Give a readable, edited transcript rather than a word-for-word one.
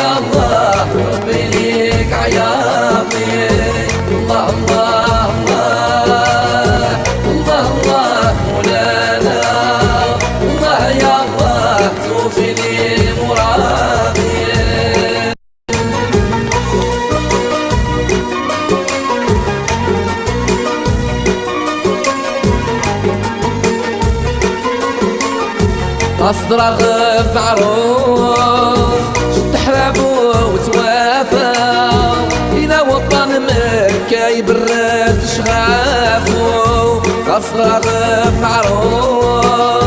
يا الله ربي ليك عياطي. الله الله الله الله الله مولانا، الله يا الله توفي لي مرادي. قصد رغب معروف شد حبابو وتوافى إلى وطن مكة يبرد شغافو. قصد رغب معروف